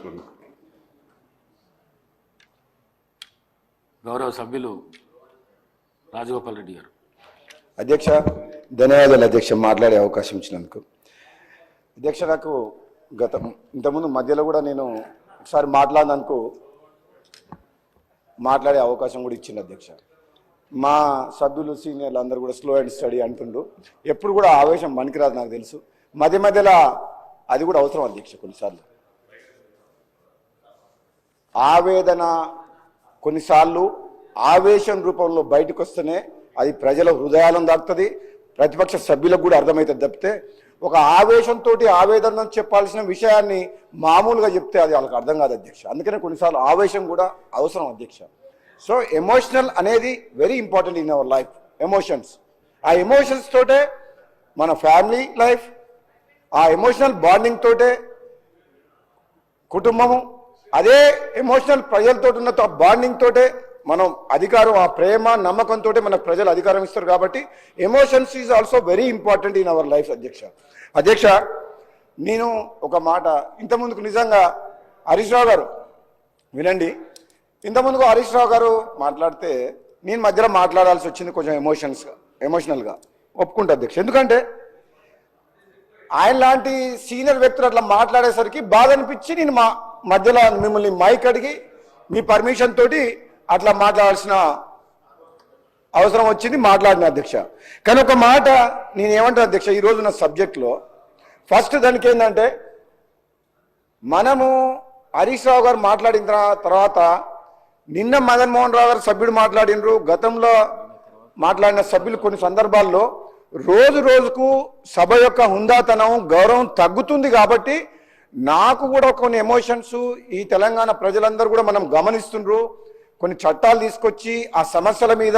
చేసుకున్నాం. గౌరవ సభ్యులు రాజగోపాల్ రెడ్డి గారు. అధ్యక్ష, ధన్యవాదాలు అధ్యక్ష మాట్లాడే అవకాశం ఇచ్చినందుకు. అధ్యక్ష, నాకు ఇంతకుముందు మధ్యలో కూడా నేను ఒకసారి మాట్లాడినందుకు మాట్లాడే అవకాశం కూడా ఇచ్చింది అధ్యక్ష. మా సభ్యులు సీనియర్లు అందరూ కూడా స్లో అండ్ స్టడీ అంటుండ్రు. ఎప్పుడు కూడా ఆవేశం పనికిరాదు నాకు తెలుసు. మధ్య మధ్యలో అది కూడా అవసరం అధ్యక్ష. కొన్నిసార్లు ఆవేదన కొన్నిసార్లు ఆవేశం రూపంలో బయటకు వస్తేనే అది ప్రజల హృదయాలను దాటుతుంది, ప్రతిపక్ష సభ్యులకు కూడా అర్థమవుతుంది. తప్పితే ఒక ఆవేశంతో ఆవేదన చెప్పాల్సిన విషయాన్ని మామూలుగా చెప్తే అది వాళ్ళకి అర్థం కాదు అధ్యక్ష. అందుకనే కొన్నిసార్లు ఆవేశం కూడా అవసరం అధ్యక్ష. సో ఎమోషనల్ అనేది very important in our life. Emotions, ఆ ఎమోషన్స్ తోటే మన ఫ్యామిలీ లైఫ్, ఆ ఎమోషనల్ బాండింగ్ తోటే కుటుంబము, అదే ఎమోషనల్ ప్రజలతో ఉన్న బాండింగ్ తోటే మనం అధికారం, ఆ ప్రేమ నమ్మకంతో మనకు ప్రజలు అధికారం ఇస్తారు. కాబట్టి emotions is also very important in our life అధ్యక్ష. నేను ఒక మాట ఇంతకుముందుకు నిజంగా హరీష్ రావు గారు వినండి, ఇంతకుముందుకు హరీష్ రావు గారు మాట్లాడితే నేను మధ్యలో మాట్లాడాల్సి వచ్చింది కొంచెం ఎమోషనల్గా ఒప్పుకుంటా అధ్యక్ష. ఎందుకంటే ఆయన లాంటి సీనియర్ వ్యక్తులు అట్లా మాట్లాడేసరికి బాధ అనిపించి నేను మధ్యలో మిమ్మల్ని మైక్ అడిగి మీ పర్మిషన్ తోటి అట్లా మాట్లాడాల్సిన అవసరం వచ్చింది, మాట్లాడిన అధ్యక్ష. కానీ ఒక మాట నేనేమంటాను అధ్యక్ష, ఈరోజు నా సబ్జెక్ట్లో ఫస్ట్ దానికి ఏంటంటే, మనము హరీష్ రావు గారు మాట్లాడిన తర్వాత నిన్న మదన్ మోహన్ రావు గారు సభ్యుడు మాట్లాడినరు, గతంలో మాట్లాడిన సభ్యులు కొన్ని సందర్భాల్లో రోజు రోజుకు సభ యొక్క హుందాతనం గౌరవం తగ్గుతుంది. కాబట్టి నాకు కూడా కొన్ని ఎమోషన్స్ ఈ తెలంగాణ ప్రజలందరూ కూడా మనం గమనిస్తుండ్రు. కొన్ని చట్టాలు తీసుకొచ్చి ఆ సమస్యల మీద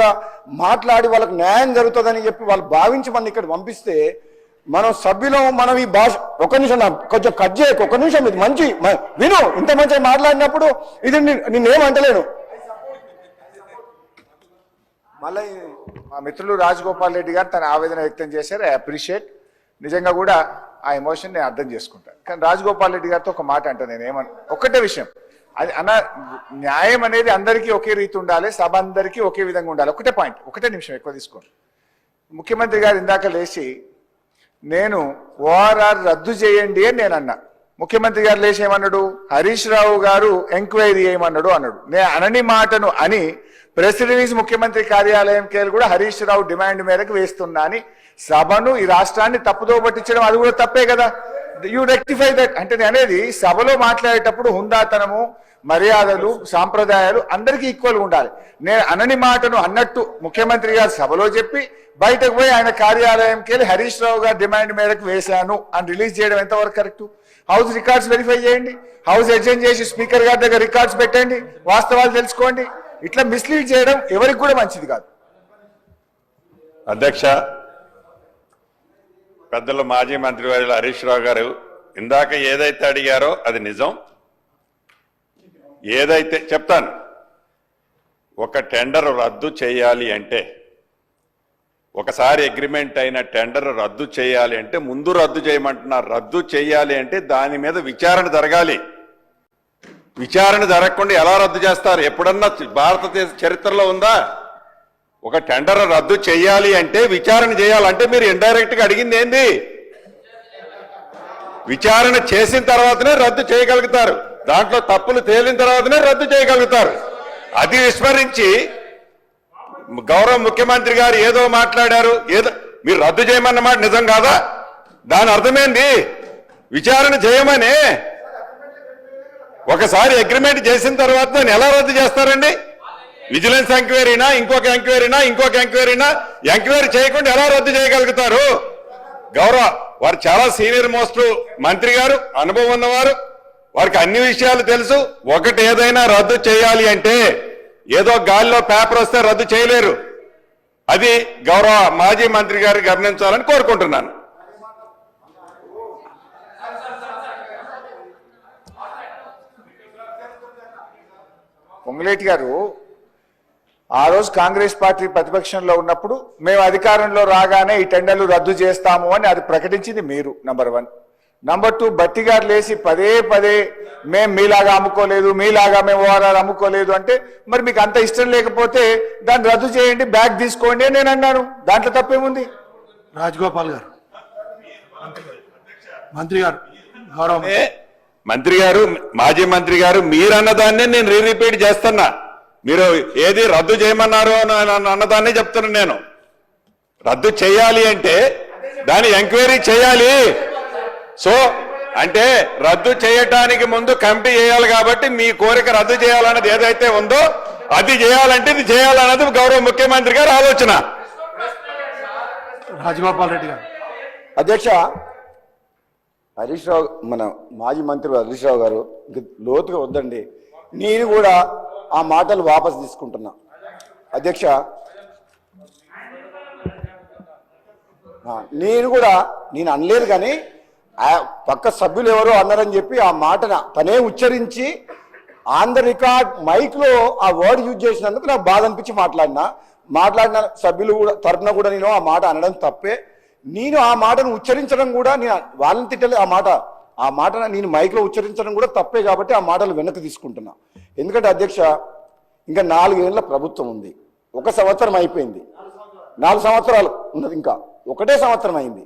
మాట్లాడి వాళ్ళకి న్యాయం జరుగుతుందని చెప్పి వాళ్ళు భావించి మన ఇక్కడ పంపిస్తే మనం సభ్యులం, మనం ఈ భాష ఒక నిమిషం కొంచెం కట్ చేయకు, ఒక నిమిషం ఇది మంచి విను, ఇంత మంచిగా మాట్లాడినప్పుడు ఇది నిన్నేమంటలేను. మళ్ళీ మా మిత్రులు రాజగోపాల్ రెడ్డి గారు తన ఆవేదన వ్యక్తం చేశారు. I appreciate. నిజంగా కూడా ఆ ఎమోషన్ నేను అర్థం చేసుకుంటాను. కానీ రాజగోపాల్ రెడ్డి గారితో ఒక మాట అంటాను నేను. ఒక్కటే విషయం, అది న్యాయం అనేది అందరికీ ఒకే రీతి ఉండాలి, సభ అందరికీ ఒకే విధంగా ఉండాలి. ఒకటే పాయింట్, ఒకటే నిమిషం ఎక్కువ తీసుకోండి. ముఖ్యమంత్రి గారు ఇందాక లేచి నేను ఓఆర్ఆర్ రద్దు చేయండి అని నేను అన్నా. ముఖ్యమంత్రి గారు లేచి ఏమన్నాడు, హరీష్ రావు గారు ఎంక్వైరీ చేయమన్నాడు అన్నాడు. నేను అనని మాటను అని ప్రెస్ రిలీజ్ ముఖ్యమంత్రి కార్యాలయంకి కూడా హరీష్ రావు డిమాండ్ మేరకు వేస్తున్నా అని సభను, ఈ రాష్ట్రాన్ని తప్పుదో పట్టించడం అది కూడా తప్పే కదా. You rectify that. అంటే నేను అనేది సభలో మాట్లాడేటప్పుడు హుందాతనము, మర్యాదలు, సాంప్రదాయాలు అందరికీ ఈక్వల్గా ఉండాలి. నేను అనని మాటను అన్నట్టు ముఖ్యమంత్రి గారు సభలో చెప్పి బయటకు పోయి ఆయన కార్యాలయంకి వెళ్ళి హరీష్ రావు గారు డిమాండ్ మేరకు వేశాను అని రిలీజ్ చేయడం ఎంతవరకు కరెక్ట్? హౌస్ రికార్డ్స్ వెరిఫై చేయండి, హౌస్ ఎడ్జెంట్ చేసి స్పీకర్ గారి దగ్గర రికార్డ్స్ పెట్టండి, వాస్తవాలు తెలుసుకోండి. ఇట్లా మిస్లీడ్ చేయడం ఎవరికి కూడా మంచిది కాదు. అధ్యక్ష, పెద్దలు మాజీ మంత్రివర్యులు హరీష్ రావు గారు ఇందాక ఏదైతే అడిగారో అది నిజం. ఏదైతే చెప్తాను, ఒక టెండర్ రద్దు చేయాలి అంటే, ఒకసారి అగ్రిమెంట్ అయిన టెండర్ రద్దు చేయాలి అంటే ముందు రద్దు చేయమంటున్నారు. రద్దు చేయాలి అంటే దాని మీద విచారణ జరగాలి. విచారణ జరగకుండా ఎలా రద్దు చేస్తారు? ఎప్పుడన్నా భారతదేశ చరిత్రలో ఉందా? ఒక టెండర్ రద్దు చేయాలి అంటే విచారణ చేయాలంటే మీరు ఇండైరెక్ట్ గా అడిగింది ఏంది? విచారణ చేసిన తర్వాతనే రద్దు చేయగలుగుతారు. దాంట్లో తప్పులు తేలిన తర్వాతనే రద్దు చేయగలుగుతారు. అది విస్మరించి గౌరవ ముఖ్యమంత్రి గారు ఏదో మాట్లాడారు, ఏదో మీరు రద్దు చేయమన్న మాట నిజం కాదా? దాని అర్థమేంది? విచారణ చేయమని. ఒకసారి అగ్రిమెంట్ చేసిన తర్వాత దాన్ని ఎలా రద్దు చేస్తారండి? విజిలెన్స్ ఎంక్వైరీనా, ఇంకొక ఎంక్వైరీనా, ఇంకొక ఎంక్వైరీనా? ఎంక్వైరీ చేయకుండా ఎలా రద్దు చేయగలుగుతారు? గౌరవ వారు చాలా సీనియర్ మోస్ట్ మంత్రి గారు, అనుభవం ఉన్నవారు, వారికి అన్ని విషయాలు తెలుసు. ఒకటి ఏదైనా రద్దు చేయాలి అంటే ఏదో గాలిలో పేపర్ వస్తే రద్దు చేయలేరు. అది గౌరవ మాజీ మంత్రి గారు గమనించాలని కోరుకుంటున్నాను. పొంగులేటి గారు ఆ రోజు కాంగ్రెస్ పార్టీ ప్రతిపక్షంలో ఉన్నప్పుడు మేము అధికారంలో రాగానే ఈ టెండర్లు రద్దు చేస్తాము అని అది ప్రకటించింది మీరు. నంబర్ 1. నంబర్ 2, బట్టి గారు లేచి పదే పదే మేము మీలాగా అమ్ముకోలేదు, మీలాగా మేము ఓఆర్ఆర్ అమ్ముకోలేదు అంటే మరి మీకు అంత ఇష్టం లేకపోతే దాన్ని రద్దు చేయండి, బ్యాగ్ తీసుకోండి అని నేను అన్నాను. దాంట్లో తప్పేముంది? రాజగోపాల్ గారు, మంత్రి గారు, గౌరవ మంత్రి గారు, మాజీ మంత్రి గారు, మీరన్నదాన్నే నేను రిపీట్ చేస్తున్నా. మీరు ఏది రద్దు చేయమన్నారు అన్నదాన్నే చెప్తున్నాను నేను. రద్దు చేయాలి అంటే దాని ఎంక్వైరీ చేయాలి. సో అంటే రద్దు చేయటానికి ముందు కమిటీ చేయాలి కాబట్టి మీ కోరిక రద్దు చేయాలన్నది ఏదైతే ఉందో అది చేయాలంటే ఇది చేయాలన్నది గౌరవ ముఖ్యమంత్రి గారి ఆలోచన. రాజగోపాల్ రెడ్డి గారు. అధ్యక్ష, హరీష్ రావు, మన మాజీ మంత్రి హరీష్ రావు గారు ఇంక లోతుగా వద్దండి. నేను కూడా ఆ మాటలు వాపసు తీసుకుంటున్నా. అధ్యక్ష, నేను అనలేదు, కానీ ఆ పక్క సభ్యులు ఎవరో అన్నారని చెప్పి ఆ మాటను తనే ఉచ్చరించి ఆన్ ద రికార్డ్ మైక్లో ఆ వర్డ్ యూజ్ చేసినందుకు నాకు బాధ అనిపించి మాట్లాడిన సభ్యులు కూడా తరఫున కూడా నేను ఆ మాట అనడం తప్పే. నేను ఆ మాటను ఉచ్చరించడం కూడా, నేను వాళ్ళని తిట్టలే, ఆ మాట నేను మైక్లో ఉచ్చరించడం కూడా తప్పే. కాబట్టి ఆ మాటలు వెనక్కి తీసుకుంటున్నా. ఎందుకంటే అధ్యక్ష, ఇంకా 4 ఏళ్ల ప్రభుత్వం ఉంది, 1 సంవత్సరం అయిపోయింది, 4 సంవత్సరాలు ఉన్నది, ఇంకా 1 సంవత్సరం అయింది.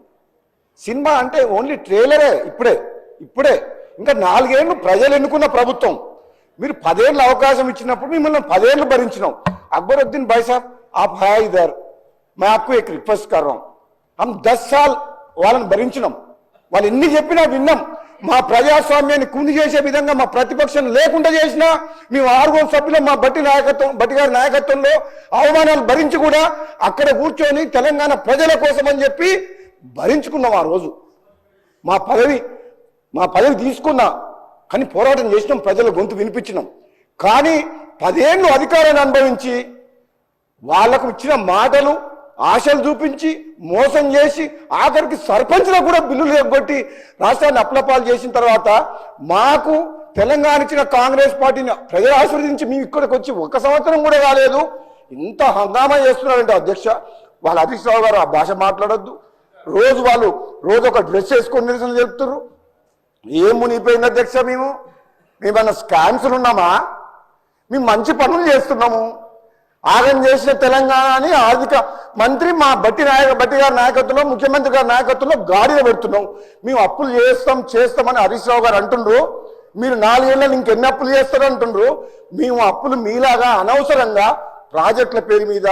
సినిమా అంటే ఓన్లీ ట్రైలరే. ఇప్పుడే ఇంకా 4 ఏళ్ళు ప్రజలు ఎన్నుకున్న ప్రభుత్వం. మీరు 10 ఏళ్ళు అవకాశం ఇచ్చినప్పుడు మిమ్మల్ని 10 ఏళ్ళు భరించినాం. అక్బరుద్దీన్ భాయ్ సాబ్, आप है इधर, मैं आपको एक रिक्वेस्ट कर रहा हूं. हम 10 साल వాళ్ళని భరించినాం. వాళ్ళు ఎన్ని చెప్పినా విన్నాం. మా ప్రజాస్వామ్యాన్ని కుంది చేసే విధంగా మా ప్రతిపక్షం లేకుండా చేసినా మేము 6 సభ్యులు మా బట్టి గారి నాయకత్వంలో అవమానాలు భరించి కూడా అక్కడ కూర్చొని తెలంగాణ ప్రజల కోసం అని చెప్పి భరించుకున్నాం. ఆ రోజు మా పదవి తీసుకున్నా, కానీ పోరాటం చేసినాం, ప్రజల గొంతు వినిపించినాం. కానీ 10 ఏళ్ళు అధికారాన్ని అనుభవించి వాళ్లకు ఇచ్చిన మాటలు ఆశలు చూపించి మోసం చేసి ఆఖరికి సర్పంచ్లకు కూడా బిల్లులు ఎగ్గొట్టి రాష్ట్రాన్ని అప్లపాలు చేసిన తర్వాత మాకు తెలంగాణ ఇచ్చిన కాంగ్రెస్ పార్టీని ప్రజలు ఆశీర్వదించి మేము ఇక్కడికి వచ్చి 1 సంవత్సరం కూడా కాలేదు. ఇంత హంగామా చేస్తున్నారంటే అధ్యక్ష, వాళ్ళ హరీష్ రావు గారు ఆ భాష మాట్లాడొద్దు. రోజు ఒక డ్రెస్ వేసుకొని నిరసన చెప్తున్నారు. ఏం మునిగిపోయింది అధ్యక్ష? మేమన్నా స్కామ్స్లు ఉన్నామా? మేము మంచి పనులు చేస్తున్నాము. ఆగం చేసిన తెలంగాణని ఆర్థిక మంత్రి మా బట్టి గారి నాయకత్వంలో, ముఖ్యమంత్రి గారి నాయకత్వంలో గాడిలో పెడుతున్నాం. మేము అప్పులు చేస్తామని హరీష్ రావు గారు అంటుండ్రు. మీరు 4 ఏళ్ళని ఇంకెన్ని అప్పులు చేస్తారు అంటుండ్రు. మేము అప్పులు మీలాగా అనవసరంగా ప్రాజెక్టుల పేరు మీద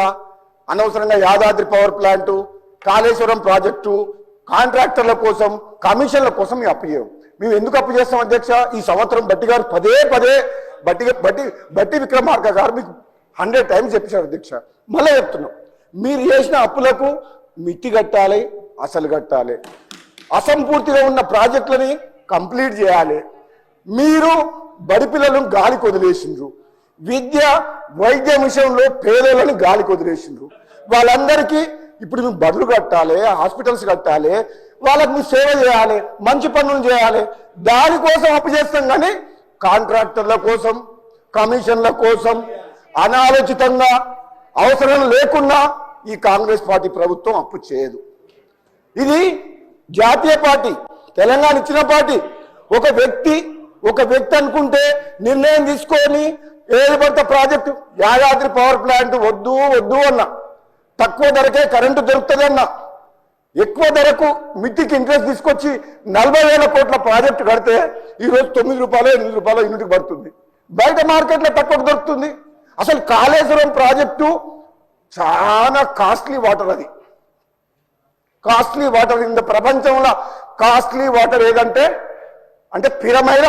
అనవసరంగా Yadadri power plant, Kaleshwaram project, కాంట్రాక్టర్ల కోసం, కమిషన్ల కోసం మేము అప్పు చేయం. మేము ఎందుకు అప్పు చేస్తాం అధ్యక్ష? ఈ సంవత్సరం బట్టి గారు పదే బట్టి విక్రమార్క గారు మీకు 100 టైమ్స్ చెప్పారు అధ్యక్ష. మళ్ళీ చెప్తున్నాం, మీరు చేసిన అప్పులకు మిట్టి కట్టాలి, అసలు కట్టాలి. అసంపూర్తిగా ఉన్న ప్రాజెక్టులని కంప్లీట్ చేయాలి. మీరు బడి పిల్లలను గాలికి వదిలేసిండ్రు. విద్య వైద్య విషయంలో పేదలను గాలికి వదిలేసిండ్రు. వాళ్ళందరికీ ఇప్పుడు మేము బడులు కట్టాలి, హాస్పిటల్స్ కట్టాలి, వాళ్ళకి మీరు సేవ చేయాలి, మంచి పనులు చేయాలి. దానికోసం అప్పు చేస్తాం, కానీ కాంట్రాక్టర్ల కోసం, కమిషన్ల కోసం అనాలోచితంగా అవసరం లేకుండా ఈ కాంగ్రెస్ పార్టీ ప్రభుత్వం అప్పు చేయదు. ఇది జాతీయ పార్టీ, తెలంగాణ ఇచ్చిన పార్టీ. ఒక వ్యక్తి అనుకుంటే నిర్ణయం తీసుకొని ఏది పడితే ప్రాజెక్టు, యాదాద్రి పవర్ ప్లాంట్ వద్దు అన్నా, తక్కువ ధరకే కరెంటు దొరుకుతుంది అన్నా, ఎక్కువ ధరకు మిట్టికి ఇంట్రెస్ట్ తీసుకొచ్చి 40,000 కోట్ల ప్రాజెక్టు కడితే ఈరోజు 9 రూపాయలు 8 రూపాయలు యూనిట్కి పడుతుంది. బయట మార్కెట్లో తక్కువ దొరుకుతుంది. అసలు కాళేశ్వరం ప్రాజెక్టు చాలా కాస్ట్లీ వాటర్. అది కాస్ట్లీ వాటర్. ఇంత ప్రపంచంలో కాస్ట్లీ వాటర్ ఏదంటే పిరమైల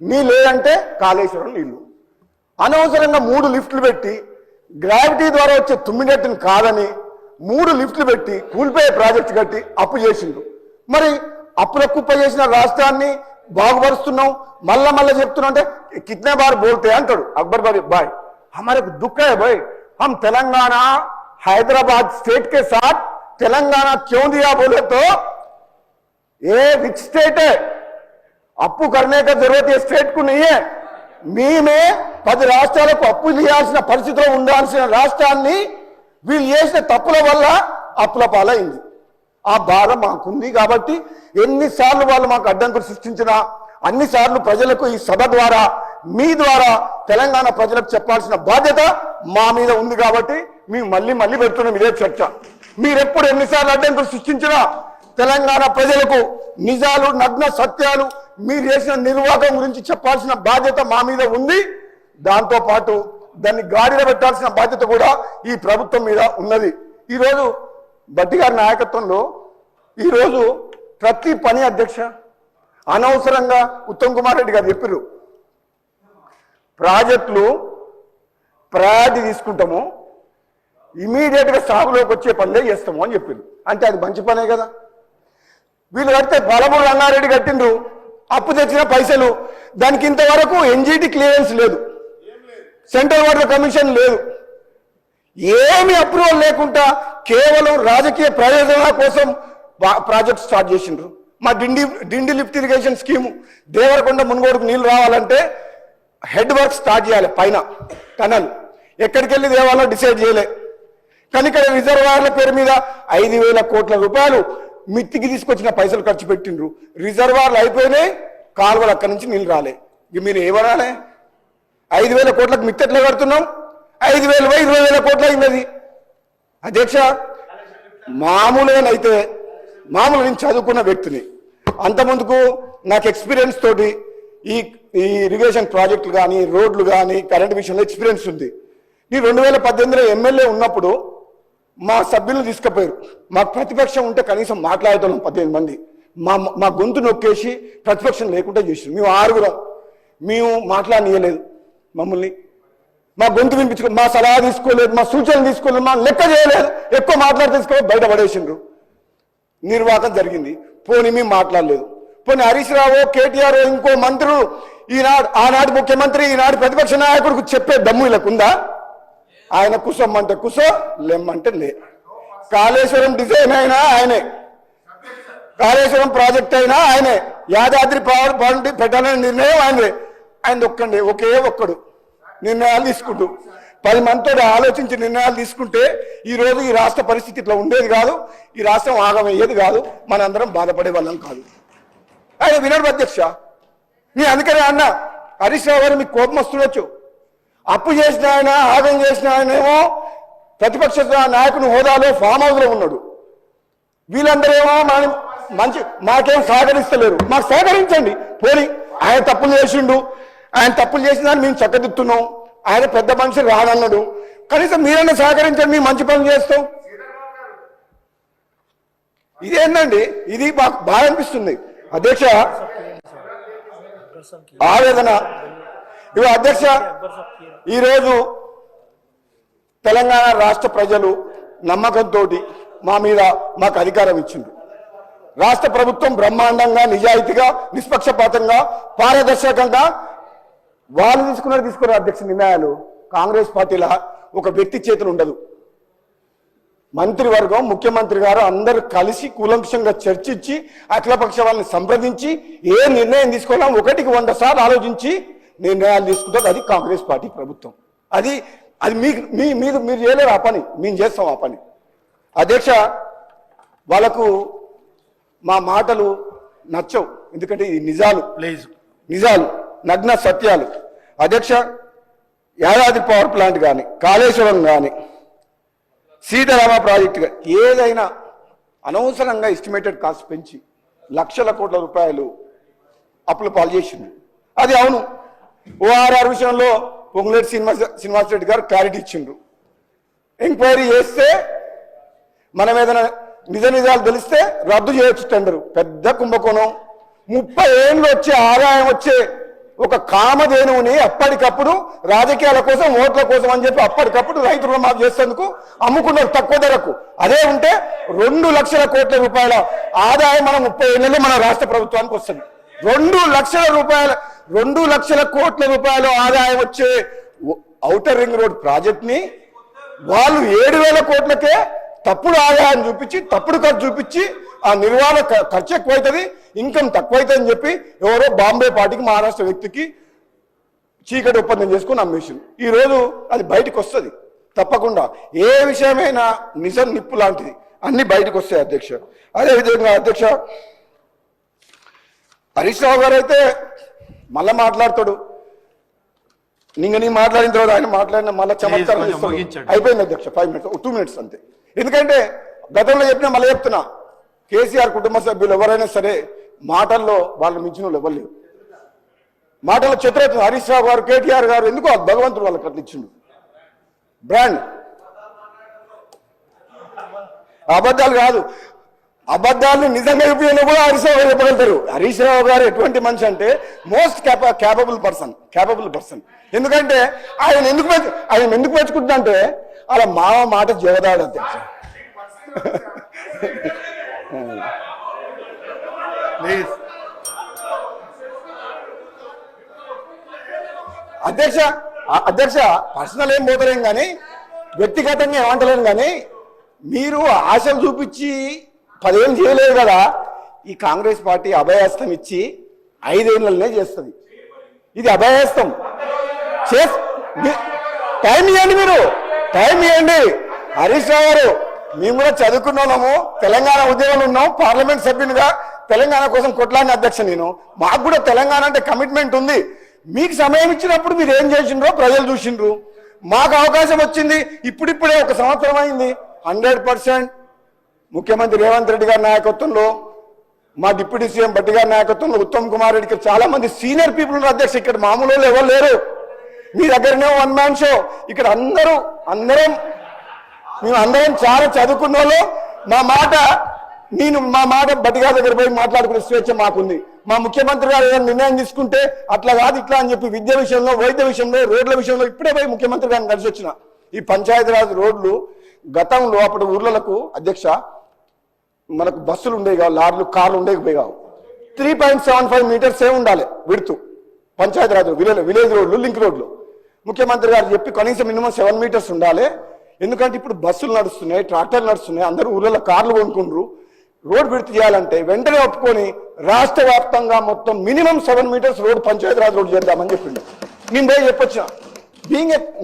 నీళ్ళు ఏదంటే కాళేశ్వరం నీళ్లు. అనవసరంగా 3 లిఫ్ట్లు పెట్టి గ్రావిటీ ద్వారా వచ్చే తుమ్మినట్టుని కాదని 3 లిఫ్ట్లు పెట్టి కూలిపోయే ప్రాజెక్టు కట్టి అప్పు చేసిండు. మరి అప్పుల కుప్ప చేసిన రాష్ట్రాన్ని బాగుపరుస్తున్నాం. మళ్ళా చెప్తున్నా అంటే కితనే బార్ బోల్తే అంటాడు అక్బర్ भाई हमारे को दुख है भाई, हम तेलंगाना हैदराबाद स्टेट के साथ तेलंगाना क्यों दिया बोले तो ये रिच स्टेट है, అప్పు करने का जरूरत ये स्टेट को नहीं है. మేమే 10 రాష్ట్రాలకు అప్పు చేయాల్సిన పరిస్థితిలో ఉండాల్సిన రాష్ట్రాన్ని వీళ్ళు చేసిన తప్పుల వల్ల అప్పుల పాలైంది. ఆ బాధ మాకుంది కాబట్టి ఎన్నిసార్లు వాళ్ళు మాకు అడ్డంకులు సృష్టించినా అన్నిసార్లు ప్రజలకు ఈ సభ ద్వారా మీ ద్వారా తెలంగాణ ప్రజలకు చెప్పాల్సిన బాధ్యత మా మీద ఉంది కాబట్టి మేము మళ్ళీ పెడుతున్నాం ఇదే చర్చ. మీరెప్పుడు ఎన్నిసార్లు అడ్డంకులు సృష్టించినా తెలంగాణ ప్రజలకు నిజాలు నగ్న సత్యాలు మీరు చేసిన నిర్వాహకం గురించి చెప్పాల్సిన బాధ్యత మా మీద ఉంది. దాంతో పాటు దాన్ని గాడిలో పెట్టాల్సిన బాధ్యత కూడా ఈ ప్రభుత్వం మీద ఉన్నది. ఈరోజు భట్టి గారి నాయకత్వంలో ఈరోజు ప్రతి పని అధ్యక్ష అనవసరంగా ఉత్తమ్ కుమార్ రెడ్డి గారు చెప్పారు, ప్రాజెక్టులు ప్రయారిటీ తీసుకుంటాము, ఇమీడియట్గా సాగులోకి వచ్చే పనులే చేస్తాము అని చెప్పిండు. అంటే అది మంచి పనే కదా. వీళ్ళు కడితే బలమూరు రంగారెడ్డి కట్టిండ్రు, అప్పు తెచ్చిన పైసలు, దానికి ఇంతవరకు ఎన్జీటీ క్లియరెన్స్ లేదు, సెంట్రల్ వాటర్ కమిషన్ లేదు, ఏమి అప్రూవల్ లేకుండా కేవలం రాజకీయ ప్రయోజనాల కోసం ప్రాజెక్ట్ స్టార్ట్ చేసిండ్రు. మా డిండి లిఫ్ట్ ఇరిగేషన్ స్కీము దేవరకొండ మున్గోడుకు నీళ్లు రావాలంటే హెడ్ వర్క్ స్టార్ట్ చేయాలి, పైన టనల్ ఎక్కడికి వెళ్ళి దేవాలో డిసైడ్ చేయలే. కానీ ఇక్కడ రిజర్వాయర్ల పేరు మీద 5,000 కోట్ల రూపాయలు మిత్తికి తీసుకొచ్చిన పైసలు ఖర్చు పెట్టిండ్రు. రిజర్వాయర్లు అయిపోయినాయి, కాలువలు అక్కడి నుంచి నీళ్ళు రాలే. ఇక మీరు ఏమనాలే? 5,000 కోట్లకు మిత్తి ఎట్లా కడుతున్నాం? 5,000 20,000 కోట్లు అయింది. అధ్యక్ష మామూలుగానైతే నేను చదువుకున్న వ్యక్తిని, అంతకుముందుకు నాకు ఎక్స్పీరియన్స్ తోటి ఈ ఇరిగేషన్ ప్రాజెక్టులు కానీ రోడ్లు కానీ కరెంట్ విషయంలో ఎక్స్పీరియన్స్ ఉంది. నేను 2018లో ఎమ్మెల్యే ఉన్నప్పుడు మా సభ్యులను తీసుకుపోయారు. మాకు ప్రతిపక్షం ఉంటే కనీసం మాట్లాడుతున్నాం 18 మంది, మా గొంతు నొక్కేసి ప్రతిపక్షం లేకుండా చేసారు. మేము 6 మేము మాట్లాడనీయలేదు, మమ్మల్ని మా గొంతు వినిపించుకో, మా సలహా తీసుకోలేదు, మా సూచనలు తీసుకోలేదు, మా లెక్క చేయలేదు, ఎక్కువ మాట్లాడితే తీసుకోలేదు, బయట పడేసిండ్రు. నిర్వాహకం జరిగింది. పోనీ మేము మాట్లాడలేదు. పోనీ హరీష్ రావు, కేటీఆర్, ఇంకో మంత్రులు ఆనాడు ముఖ్యమంత్రి ఈనాడు ప్రతిపక్ష నాయకుడికి చెప్పే దమ్ము వీళ్ళకు ఉందా? ఆయన కుసమ్మంటే కుసో, లెమ్మంటే లే. కాళేశ్వరం డిజైన్ అయినా ఆయనే, కాళేశ్వరం ప్రాజెక్ట్ అయినా ఆయనే, యాదాద్రి పవర్ బాండ్ పెట్టాలనే నిర్ణయం ఆయనే. ఆయన ఒక్కడు నిర్ణయాలు తీసుకుంటూ 10 మందితో ఆలోచించి నిర్ణయాలు తీసుకుంటే ఈరోజు ఈ రాష్ట్ర పరిస్థితి ఇట్లా ఉండేది కాదు, ఈ రాష్ట్రం ఆగమయ్యేది కాదు, మనందరం బాధపడే వాళ్ళం కాదు. ఆయన వినడు అధ్యక్ష. నేను అందుకనే అన్న, హరీష్ రావు గారు మీకు కోపం వస్తుండొచ్చు, అప్పు చేసిన ఆయన ఆగం చేసిన ఆయనేమో ప్రతిపక్ష నాయకుని హోదాలో ఫామ్ హౌస్లో ఉన్నాడు, వీళ్ళందరేమో మాకేం సహకరిస్తలేరు. మాకు సహకరించండి. పోనీ ఆయన తప్పులు చేసిండు, ఆయన తప్పులు చేసిందని మేము చక్కదిస్తున్నాం, ఆయన పెద్ద మనిషి రానన్నాడు, కనీసం మీరన్నా సహకరించండి, మేము మంచి పనులు చేస్తాం. ఇదేందండి? ఇది మాకు బాగా అనిపిస్తుంది అధ్యక్ష, ఆవేదన. ఇవి అధ్యక్ష, ఈరోజు తెలంగాణ రాష్ట్ర ప్రజలు నమ్మకంతో మాకు అధికారం ఇచ్చింది. రాష్ట్ర ప్రభుత్వం బ్రహ్మాండంగా, నిజాయితీగా, నిష్పక్షపాతంగా, పారదర్శకంగా వాళ్ళు తీసుకున్నారు అధ్యక్ష నిర్ణయాలు. కాంగ్రెస్ పార్టీల ఒక వ్యక్తి చేతులు ఉండదు. మంత్రివర్గం, ముఖ్యమంత్రి గారు అందరూ కలిసి కూలంకషంగా చర్చించి అఖిలపక్ష వాళ్ళని సంప్రదించి ఏ నిర్ణయం తీసుకోవాలో 1కి 100 సార్లు ఆలోచించి నిర్ణయాలు తీసుకుంటారు. అది కాంగ్రెస్ పార్టీ ప్రభుత్వం. అది మీరు చేయలేరు ఆ పని, మేము చేస్తాం ఆ పని. అధ్యక్ష, వాళ్ళకు మా మాటలు నచ్చవు, ఎందుకంటే ఇది నిజాలు నగ్న సత్యాలు. అధ్యక్ష, యాదాద్రి పవర్ ప్లాంట్ కానీ, కాళేశ్వరం కానీ, సీతారామ ప్రాజెక్టు ఏదైనా అనవసరంగా ఎస్టిమేటెడ్ కాస్ట్ పెంచి లక్షల కోట్ల రూపాయలు అప్పులు పాలు చేసింది. అది అవును. ఓఆర్ఆర్ విషయంలో పొంగులేటి శ్రీనివాసరెడ్డి గారు క్లారిటీ ఇచ్చిండ్రు. ఎంక్వైరీ చేస్తే మనం ఏదైనా నిజాలు తెలిస్తే రద్దు చేయొచ్చు టెండరు. పెద్ద కుంభకోణం. 30 ఏళ్ళు వచ్చే ఆదాయం వచ్చే ఒక కామధేనువుని అప్పటికప్పుడు రాజకీయాల కోసం, ఓట్ల కోసం అని చెప్పి అప్పటికప్పుడు రైతు రుణమాఫీ చేసేందుకు అమ్ముకున్నారు తక్కువ ధరకు. అదే ఉంటే 2 లక్షల కోట్ల రూపాయల ఆదాయం మనం 30 ఏళ్ళలో మన రాష్ట్ర ప్రభుత్వానికి వస్తుంది. 2 లక్షల కోట్ల రూపాయల ఆదాయం వచ్చే ఔటర్ రింగ్ రోడ్ ప్రాజెక్ట్ ని వాళ్ళు 7,000 కోట్లకే తప్పుడు ఆదాయం చూపించి, తప్పుడు ఖర్చు చూపించి, ఆ నిర్వహణ ఖర్చు ఎక్కువైతుంది, ఇన్కమ్ తక్కువైతుంది అని చెప్పి ఎవరో బాంబే పార్టీకి, మహారాష్ట్ర వ్యక్తికి చీకటి ఒప్పందం చేసుకుని అమ్మేసింది. ఈరోజు అది బయటకు వస్తుంది తప్పకుండా. ఏ విషయమైనా నిజం నిప్పు లాంటిది. అన్ని బయటకు వస్తాయి అధ్యక్ష. అదేవిధంగా అధ్యక్ష హరీష్ రావు గారు అయితే మళ్ళీ మాట్లాడతాడు. నీ మాట్లాడిన తర్వాత ఆయన మాట్లాడిన మళ్ళీ చమత్కారం కొంచెం చేస్తాడు. ముగించండి. అయిపోయింది అధ్యక్ష, 5 minutes 2 minutes అంతే. ఎందుకంటే గతంలో చెప్పినా మళ్ళీ చెప్తున్నా, కేసీఆర్ కుటుంబ సభ్యులు ఎవరైనా సరే మాటల్లో వాళ్ళు మించిన వాళ్ళు ఎవరు లేరు. మాటల్లో చిత్రత హరీష్ రావు గారు, కేటీఆర్ గారు ఎందుకో భగవంతుడు వాళ్ళకి అట్లా ఇచ్చిండు బ్రాండ్. అబద్ధాలు కాదు, అబద్ధాలను నిజంగా చెప్పిన కూడా హరీష్ రావు గారు చెప్పగలుగుతారు. హరీష్ రావు గారు ఎటువంటి మనిషి అంటే మోస్ట్ క్యాపబుల్ పర్సన్. ఎందుకంటే ఆయన ఎందుకు మెచ్చుకుంటా అంటే అలా మావ మాట జవదాడు అధ్యక్ష. ప్లీజ్. అధ్యక్ష పర్సనల్ ఏం పోతలేం కానీ వ్యక్తిగతంగా ఏమంటలేను కానీ మీరు ఆశలు చూపించి 10 ఏళ్ళు చేయలేదు కదా. ఈ కాంగ్రెస్ పార్టీ అభయహస్తం ఇచ్చి 5 ఏళ్ళనే చేస్తుంది. ఇది అభయహస్తం. టైం ఇవ్వండి, మీరు టైం ఇవ్వండి. హరీష్ రావు గారు, మేము కూడా చదువుకున్న వాళ్ళము, తెలంగాణ ఉద్యోగంలో ఉన్నాం, పార్లమెంట్ సభ్యునిగా తెలంగాణ కోసం కొట్లాడిన అధ్యక్ష నేను. మాకు కూడా తెలంగాణ అంటే కమిట్మెంట్ ఉంది. మీకు సమయం ఇచ్చినప్పుడు మీరు ఏం చేసిండ్రో ప్రజలు చూసిండ్రు. మాకు అవకాశం వచ్చింది ఇప్పుడిప్పుడే, 1 సంవత్సరం అయింది. 100% ముఖ్యమంత్రి రేవంత్ రెడ్డి గారి నాయకత్వంలో, మా డిప్యూటీ సీఎం భట్టి గారి నాయకత్వంలో, ఉత్తమ్ కుమార్ రెడ్డికి చాలా మంది సీనియర్ పీపుల్ ఉన్నారు అధ్యక్ష. ఇక్కడ మామూలు వాళ్ళు ఎవరు లేరు. మీ దగ్గరనే 1 man షో. ఇక్కడ మేమందరం చాలా చదువుకున్న వాళ్ళు. మా మాట భట్టి గారి దగ్గర పోయి మాట్లాడుకునే స్వేచ్ఛ మాకుంది. మా ముఖ్యమంత్రి గారు ఏదైనా నిర్ణయం తీసుకుంటే అట్లా కాదు ఇట్లా అని చెప్పి విద్య విషయంలో, వైద్య విషయంలో, రోడ్ల విషయంలో ఇప్పుడే పోయి ముఖ్యమంత్రి గారిని కలిసి వచ్చిన. ఈ పంచాయతీరాజ్ రోడ్లు గతంలో అప్పుడు ఊర్లకు అధ్యక్ష మనకు బస్సులు ఉండేవి కావు, లారీలు, కార్లు ఉండేవి కావు. 3.75 meters ఉండాలి విడుతు పంచాయతీరాజ్ విలేజ్ రోడ్లు, లింక్ రోడ్లు. ముఖ్యమంత్రి గారు చెప్పి కనీసం మినిమం 7 meters ఉండాలి. ఎందుకంటే ఇప్పుడు బస్సులు నడుస్తున్నాయి, ట్రాక్టర్లు నడుస్తున్నాయి, అందరూ ఊర్లలో కార్లు కొనుక్కుండ్రు. రోడ్ విడుతు చేయాలంటే వెంటనే ఒప్పుకొని రాష్ట్ర వ్యాప్తంగా మొత్తం minimum 7 meters road Panchayati Raj road చేద్దామని చెప్పిండు. నేను పోయి చెప్పొచ్చిన.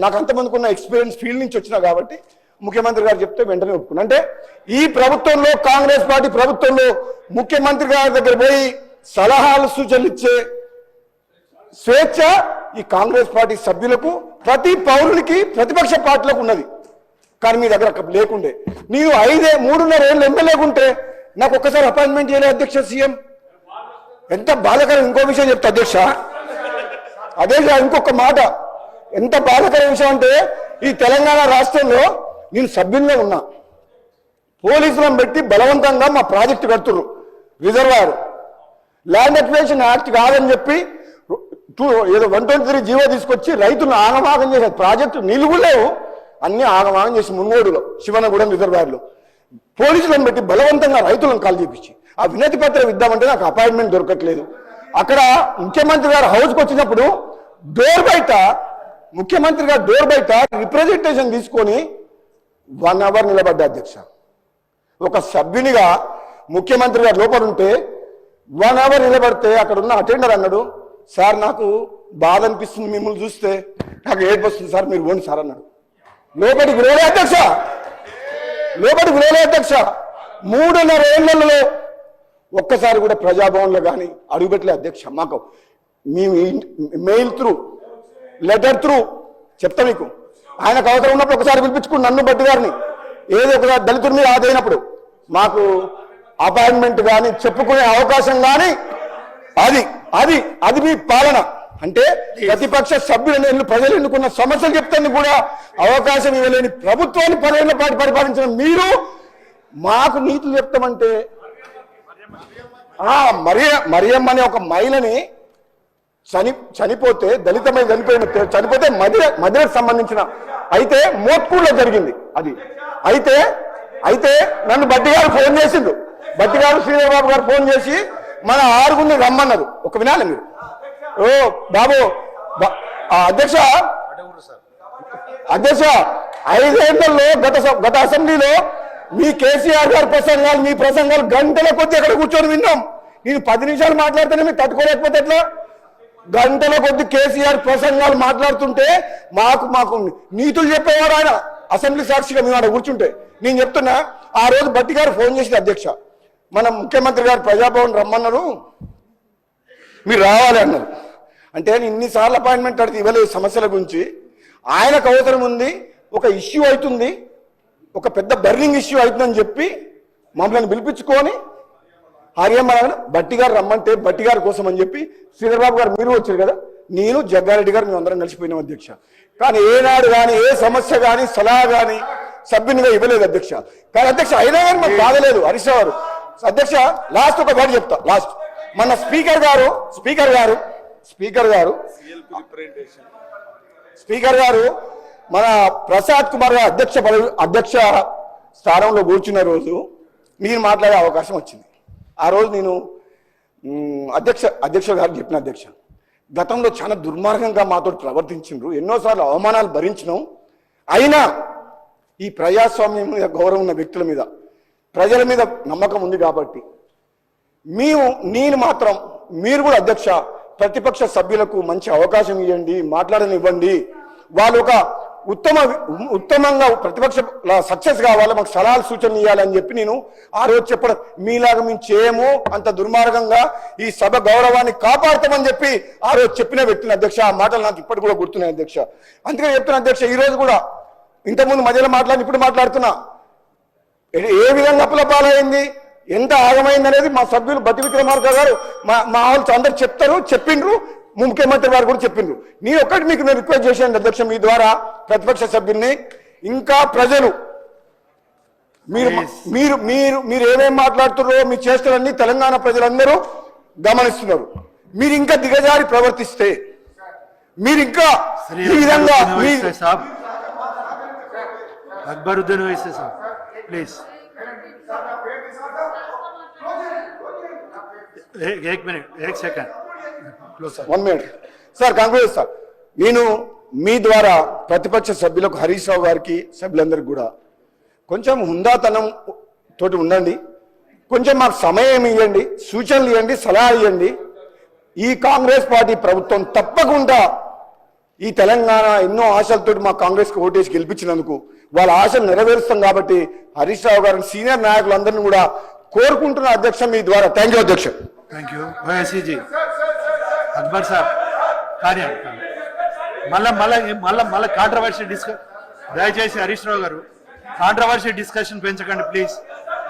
నాకు అంతమందికి ఉన్న ఎక్స్పీరియన్స్ ఫీల్డ్ నుంచి వచ్చినా కాబట్టి ముఖ్యమంత్రి గారు చెప్తే వెంటనే ఒప్పుకున్నా. అంటే ఈ ప్రభుత్వంలో, కాంగ్రెస్ పార్టీ ప్రభుత్వంలో ముఖ్యమంత్రి గారి దగ్గర పోయి సలహాలు సూచనలు ఇచ్చే స్వేచ్ఛ ఈ కాంగ్రెస్ పార్టీ సభ్యులకు, ప్రతి పౌరునికి, ప్రతిపక్ష పార్టీలకు ఉన్నది. కానీ మీ దగ్గర లేకుండే. నేను 3.5 ఏళ్ళు ఎమ్మెల్యేకుంటే నాకు ఒక్కసారి అపాయింట్మెంట్ చేయలేదు అధ్యక్ష సీఎం. ఎంత బాధాకరం. ఇంకో విషయం చెప్తా అధ్యక్ష, ఇంకొక మాట. ఎంత బాధాకర విషయం అంటే ఈ తెలంగాణ రాష్ట్రంలో నేను సభ్యుల్లో ఉన్నా. పోలీసులను పెట్టి బలవంతంగా మా ప్రాజెక్టు కడుతున్నారు. రిజర్వాయర్ ల్యాండ్ అక్విజిషన్ యాక్ట్ కాదని చెప్పి ఏదో 123 జీవో తీసుకొచ్చి రైతులను ఆగమాగం చేశారు. ప్రాజెక్టు నిలువులేవు, అన్ని ఆగమాగం చేసి మున్నోడులో శివనగూడెం రిజర్వాయర్లో పోలీసులను పెట్టి బలవంతంగా రైతులను కాల్ చేపించి ఆ వినతి పత్రం ఇద్దామంటే నాకు అపాయింట్మెంట్ దొరకట్లేదు. అక్కడ ముఖ్యమంత్రి గారు హౌస్కి వచ్చినప్పుడు ముఖ్యమంత్రి గారు డోర్ బయట రిప్రజెంటేషన్ తీసుకొని 1 hour నిలబడ్డా అధ్యక్ష. ఒక సభ్యునిగా ముఖ్యమంత్రి గారు లోపల ఉంటే 1 hour నిలబడితే అక్కడ ఉన్న అటెండర్ అన్నాడు, సార్ నాకు బాధ అనిపిస్తుంది మిమ్మల్ని చూస్తే, నాకు ఏడుపు వస్తుంది సార్, మీరు పోండి సార్ అన్నాడు. లోపలికి విలువలే అధ్యక్ష. 3.5 ఏళ్లలో ఒక్కసారి కూడా ప్రజాభవన్లో కానీ అడుగుపెట్టలే అధ్యక్ష. మాకు మేము మెయిల్ త్రూ, లెటర్ త్రూ చెప్తా మీకు. ఆయనకు అవసరం ఉన్నప్పుడు ఒకసారి పిలిపించుకుని నన్ను భట్టి గారిని ఏదో ఒక దళితుడి మీద ఆదైనప్పుడు మాకు అపాయింట్మెంట్ కానీ చెప్పుకునే అవకాశం కానీ అది మీ పాలన. అంటే ప్రతిపక్ష సభ్యులు ప్రజలు ఎన్నుకున్న సమస్యలు చెప్తాను కూడా అవకాశం ఇవ్వలేని ప్రభుత్వాన్ని 10 ఏళ్ల పాటు పరిపాలించిన మీరు మాకు నీతులు చెప్తామంటే, మరియమ్మ అనే ఒక మహిళని చనిపోతే, దళిత మహిళ చనిపోతే మదిరకు సంబంధించిన అయితే మోత్కూరులో జరిగింది అది. అయితే నన్ను భట్టి గారు ఫోన్ చేసిండు. భట్టి గారు శ్రీధర్ బాబు గారు ఫోన్ చేసి మన 6 రమ్మన్నారు. ఒక వినాలి మీరు. ఓ బాబు అధ్యక్ష 5 ఏళ్లలో గత అసెంబ్లీలో మీ కేసీఆర్ గారి ప్రసంగాలు, మీ ప్రసంగాలు గంటల కొద్ది అక్కడ కూర్చొని విన్నాం. నేను 10 నిమిషాలు మాట్లాడితేనే మీరు తట్టుకోలేకపోతే ఎట్లా? గంటల కొద్ది కేసీఆర్ ప్రసంగాలు మాట్లాడుతుంటే మాకు నీతులు చెప్పేవాడు ఆయన. అసెంబ్లీ సాక్షిగా మేము ఆడ కూర్చుంటే నేను చెప్తున్నా, ఆ రోజు బట్టి గారు ఫోన్ చేసింది అధ్యక్ష, మన ముఖ్యమంత్రి గారు ప్రజాభవన్ రమ్మన్నారు, మీరు రావాలి అన్నారు. అంటే నేను ఇన్నిసార్లు అపాయింట్మెంట్ అడిగి ఇవ్వలేదు సమస్యల గురించి. ఆయనకు అవసరం ఉంది, ఒక ఇష్యూ అవుతుంది, ఒక పెద్ద బర్నింగ్ ఇష్యూ అవుతుందని చెప్పి మమ్మల్ని పిలిపించుకొని హరియమ్మ బట్టి గారు రమ్మంటే బట్టి గారి కోసం అని చెప్పి శ్రీధర్బాబు గారు మీరు వచ్చారు కదా, నేను జగ్గారెడ్డి గారు మేము అందరం కలిసిపోయినాం అధ్యక్ష. కానీ ఏనాడు కానీ ఏ సమస్య కానీ సలహా కానీ సభ్యునిగా ఇవ్వలేదు అధ్యక్ష. కానీ అధ్యక్ష అయినా కానీ మాకు బాధలేదు హరీష్ రావు గారు. అధ్యక్ష లాస్ట్ ఒక మాట చెప్తా, లాస్ట్ మన స్పీకర్ గారు మన ప్రసాద్ కుమార్ గారు అధ్యక్ష స్థానంలో కూర్చున్న రోజు నేను మాట్లాడే అవకాశం వచ్చింది. ఆ రోజు నేను అధ్యక్ష గారు చెప్పిన, అధ్యక్ష గతంలో చాలా దుర్మార్గంగా మాతో ప్రవర్తించిండ్రు, ఎన్నోసార్లు అవమానాలు భరించినాం, అయినా ఈ ప్రజాస్వామ్యం మీద గౌరవం ఉన్న వ్యక్తుల మీద ప్రజల మీద నమ్మకం ఉంది కాబట్టి నేను మాత్రం మీరు కూడా అధ్యక్ష ప్రతిపక్ష సభ్యులకు మంచి అవకాశం ఇవ్వండి, మాట్లాడనివ్వండి, వాళ్ళు ఒక ఉత్తమంగా ప్రతిపక్ష సక్సెస్ కావాలి, మాకు సలహాలు సూచనలు ఇవ్వాలని చెప్పి నేను ఆ రోజు చెప్పడం, మీలాగా మేము చేయము, అంత దుర్మార్గంగా ఈ సభ గౌరవాన్ని కాపాడుతామని చెప్పి ఆ రోజు చెప్పిన వ్యక్తిని అధ్యక్ష. ఆ మాటలు నాకు ఇప్పటికి కూడా గుర్తున్నాయి అధ్యక్ష. అందుకే చెప్తున్నా అధ్యక్ష, ఈ రోజు కూడా ఇంతకుముందు మధ్యలో మాట్లాడి ఇప్పుడు మాట్లాడుతున్నా, ఏ విధంగా అప్పులపాలైంది, ఎంత ఆగమైంది అనేది మా సభ్యులు బట్టి విక్రమార్క గారు మా వాళ్ళు అందరు చెప్పిండ్రు, ముఖ్యమంత్రి వారు కూడా చెప్పిండ్రు. నేను ఒక్కటి మీకు నేను రిక్వెస్ట్ చేశాను అధ్యక్ష, మీ ద్వారా ప్రతిపక్ష సభ్యుల్ని, ఇంకా ప్రజలు మీరు ఏమేమి మాట్లాడుతున్నారో మీ చేష్టలన్నీ తెలంగాణ ప్రజలందరూ గమనిస్తున్నారు. మీరు ఇంకా దిగజారి ప్రవర్తిస్తే, మీరు ఇంకా ఈ విధంగా అక్బరుద్దీన్ ఓవైసీ సార్ ప్లీజ్ एक minute 1 second 1 minute sir conclude sir. నేను మీ ద్వారా ప్రతిపక్ష సభ్యులకు హరీష్ రావు గారికి సభ్యులందరికీ కూడా కొంచెం హుందాతనం తోటి ఉండండి, కొంచెం మాకు సమయం ఇవ్వండి, సూచనలు ఇవ్వండి, సలహా ఇవ్వండి. ఈ కాంగ్రెస్ పార్టీ ప్రభుత్వం తప్పకుండా ఈ తెలంగాణ ఎన్నో ఆశలతోటి మా కాంగ్రెస్కి ఓటేసి గెలిపించినందుకు వాళ్ళ ఆశలు నెరవేరుస్తాం కాబట్టి హరీష్ రావు గారిని సీనియర్ నాయకులందరినీ కూడా కోరుకుంటున్న అధ్యక్ష మీ ద్వారా. థ్యాంక్ యూ అధ్యక్ష. Thank you Owaisi ji. Akbar sir కానీ మళ్ళా కాంట్రవర్సీ దయచేసి హరీష్ రావు గారు కాంట్రవర్సీ డిస్కషన్ పెంచకండి ప్లీజ్.